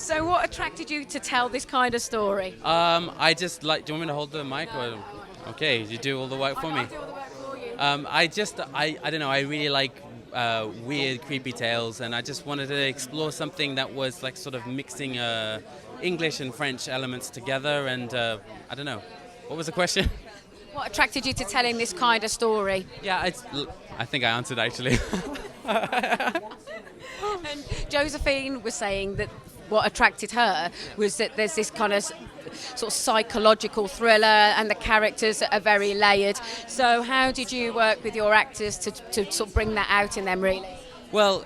So what attracted you to tell this kind of story? I just like. Do you want me to hold the mic? Or, okay, you do all the work for me. I'll do all the work for you. I don't know. I really like weird, creepy tales, and I just wanted to explore something that was like sort of mixing English and French elements together. And I don't know. What was the question? What attracted you to telling this kind of story? Yeah, I think I answered actually. And Joséphine was saying that what attracted her was that there's this kind of sort of psychological thriller and the characters are very layered. So how did you work with your actors to sort of bring that out in them really? Well,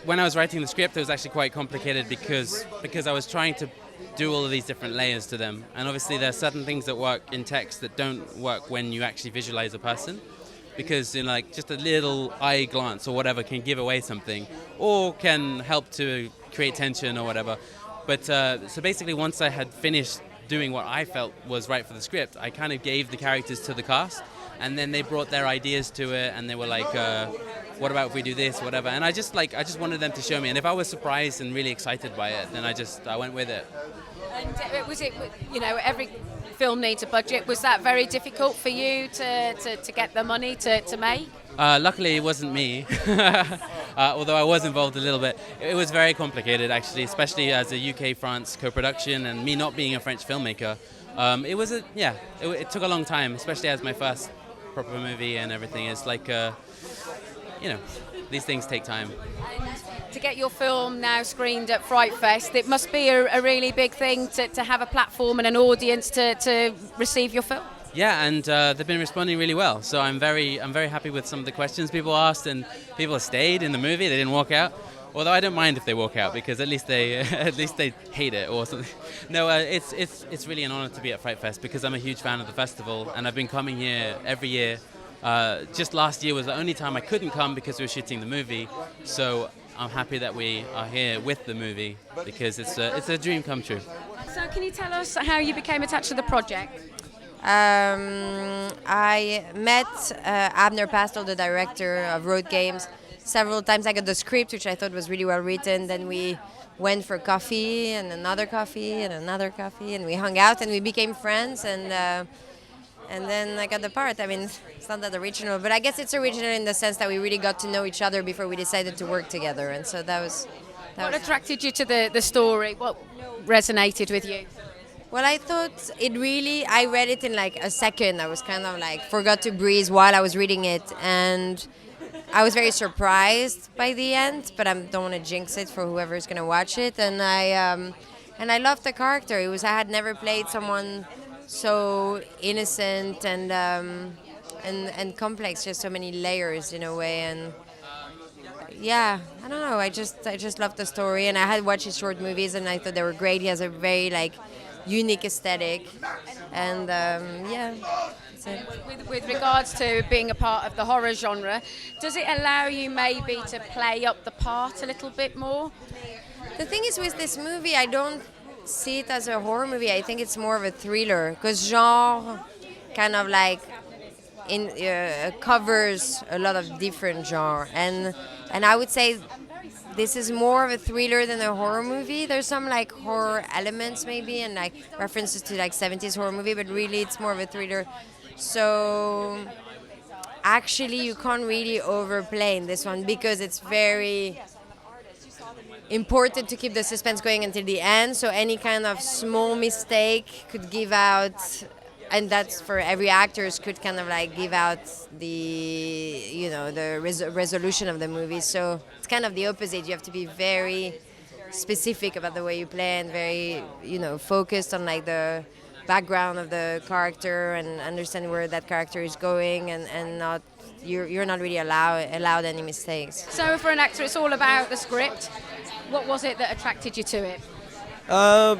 when I was writing the script, it was actually quite complicated because I was trying to do all of these different layers to them. And obviously there are certain things that work in text that don't work when you actually visualize a person. Because like just a little eye glance or whatever can give away something or can help to create tension or whatever. But so basically once I had finished doing what I felt was right for the script, I kind of gave the characters to the cast and then they brought their ideas to it and they were like, what about if we do this, whatever. And I just wanted them to show me. And if I was surprised and really excited by it, then I went with it. And was it, every film needs a budget. Was that very difficult for you to get the money to make? Luckily, it wasn't me, although I was involved a little bit. It was very complicated, actually, especially as a UK-France co-production and me not being a French filmmaker. It took a long time, especially as my first proper movie and everything. It's like, these things take time. And to get your film now screened at FrightFest, it must be a really big thing to have a platform and an audience to receive your film. Yeah, and they've been responding really well. So I'm very happy with some of the questions people asked, and people stayed in the movie. They didn't walk out. Although I don't mind if they walk out because at least they hate it or something. No, it's really an honor to be at FrightFest because I'm a huge fan of the festival, and I've been coming here every year. Just last year was the only time I couldn't come because we were shooting the movie. So I'm happy that we are here with the movie because it's a dream come true. So can you tell us how you became attached to the project? I met Abner Pastoll, the director of Road Games, several times. I got the script, which I thought was really well written. Then we went for coffee and another coffee and another coffee, and we hung out and we became friends. And then I got the part. I mean, it's not that original, but I guess it's original in the sense that we really got to know each other before we decided to work together. And so that was. What attracted you to the story? What resonated with you? Well, I thought I read it in like a second. I was kind of like forgot to breathe while I was reading it. And I was very surprised by the end, but I don't want to jinx it for whoever's going to watch it. And I loved the character. I had never played someone so innocent and complex, just so many layers in a way. And yeah, I don't know. I just loved the story, and I had watched his short movies, and I thought they were great. He has a very unique aesthetic, and yeah. With regards to being a part of the horror genre, does it allow you maybe to play up the part a little bit more? The thing is with this movie, I don't see it as a horror movie. I think it's more of a thriller, because genre kind of covers a lot of different genres, and I would say this is more of a thriller than a horror movie. There's some horror elements maybe and references to 70s horror movie, but really it's more of a thriller. So actually you can't really overplay in this one because it's very important to keep the suspense going until the end. So any kind of small mistake could give out, and that's for every actors, could kind of give out the resolution of the movie. So it's kind of the opposite. You have to be very specific about the way you play and very focused on the background of the character and understand where that character is going, and not you're not really allowed any mistakes. So for an actor, it's all about the script. What was it that attracted you to it?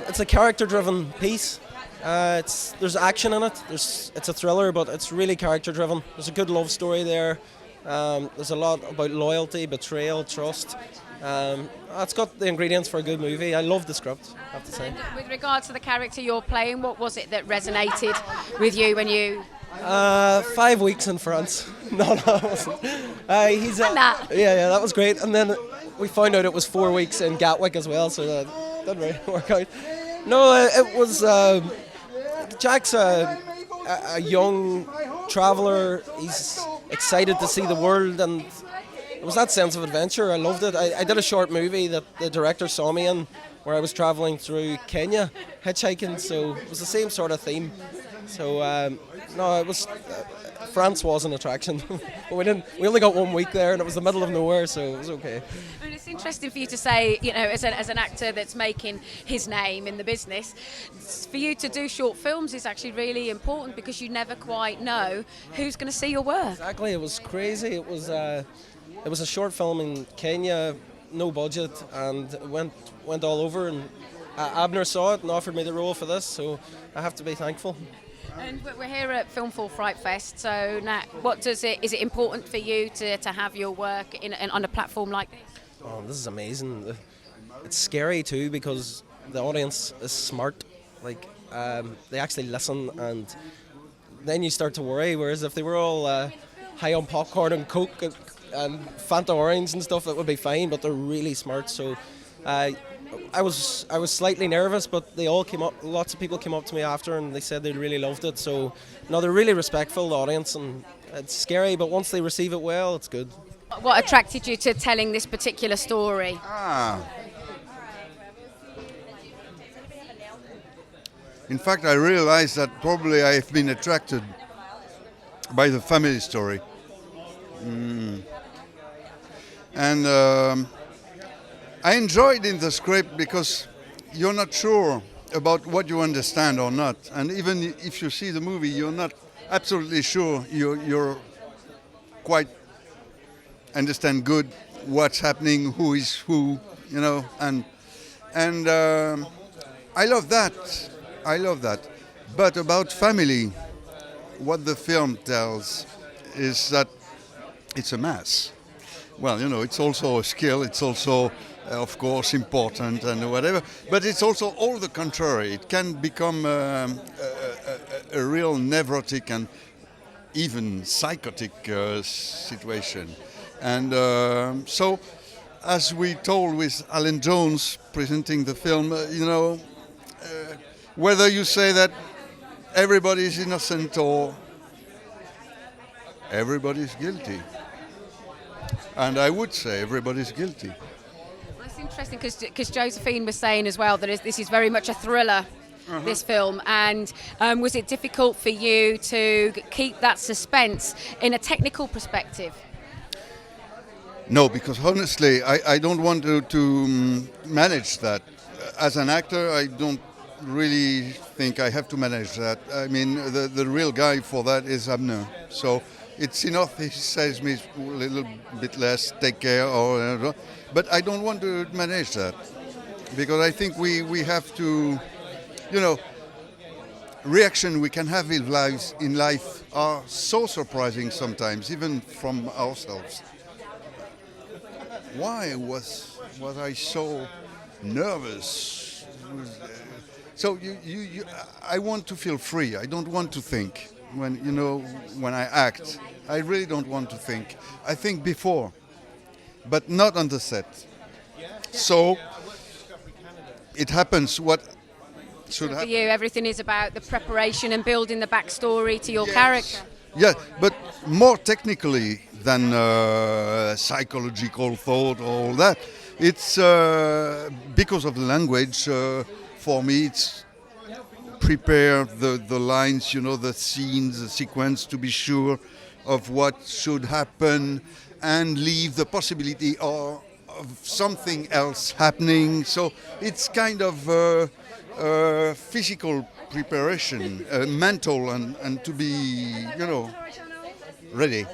It's a character-driven piece. There's action in it. It's a thriller, but it's really character-driven. There's a good love story there. There's a lot about loyalty, betrayal, trust. It's got the ingredients for a good movie. I love the script, I have to say. With regards to the character you're playing, what was it that resonated with you when you... 5 weeks in France. No, it wasn't. Yeah, that was great. And then we found out it was 4 weeks in Gatwick as well, so didn't really work out. No, it was Jack's a young traveller. He's excited to see the world, and it was that sense of adventure. I loved it. I did a short movie that the director saw me in, where I was travelling through Kenya hitchhiking. So it was the same sort of theme. So no, it was. France was an attraction, but we only got 1 week there, and it was the middle of nowhere, so it was okay. I mean, it's interesting for you to say, you know, as an actor that's making his name in the business, for you to do short films is actually really important, because you never quite know who's going to see your work. Exactly, it was crazy. It was a short film in Kenya, no budget, and it went all over, and Abner saw it and offered me the role for this, so I have to be thankful. And we're here at Film for FrightFest, so now, is it important for you to have your work on a platform like this? Oh, this is amazing. It's scary too, because the audience is smart. Like, they actually listen, and then you start to worry, whereas if they were all high on popcorn and Coke and Fanta Orange and stuff, that would be fine, but they're really smart, so I was slightly nervous, but they all came up. Lots of people came up to me after, and they said they really loved it. So, no, they're really respectful, the audience, and it's scary, but once they receive it well, it's good. What attracted you to telling this particular story? In fact, I realized that probably I have been attracted by the family story, and. I enjoyed in the script because you're not sure about what you understand or not, and even if you see the movie, you're not absolutely sure you're quite understand good what's happening, who is who, you know, and I love that. But about family, what the film tells is that it's a mess. Well, you know, it's also a skill. It's also of course important and whatever, but it's also all the contrary. It can become a real neurotic and even psychotic situation. And so, as we told with Alan Jones presenting the film, whether you say that everybody is innocent or everybody is guilty, and I would say everybody's guilty. Interesting, because Joséphine was saying as well that this is very much a thriller, this film, and was it difficult for you to keep that suspense in a technical perspective? No, because honestly, I don't want to manage that. As an actor, I don't really think I have to manage that. I mean, the real guy for that is Abner. So it's enough he says me a little bit less, take care, or but I don't want to manage that, because I think we have to, reaction we can have in life are so surprising sometimes, even from ourselves. Why was I so nervous? So I want to feel free. I don't want to think when I act. I really don't want to think. I think before, but not on the set. So it happens what should happen. For you, everything is about the preparation and building the backstory to your character. Yeah, but more technically than psychological thought or all that. It's because of the language. For me, it's prepare the lines, the scenes, the sequence, to be sure of what should happen, and leave the possibility of something else happening. So it's kind of physical preparation, mental, and to be, ready.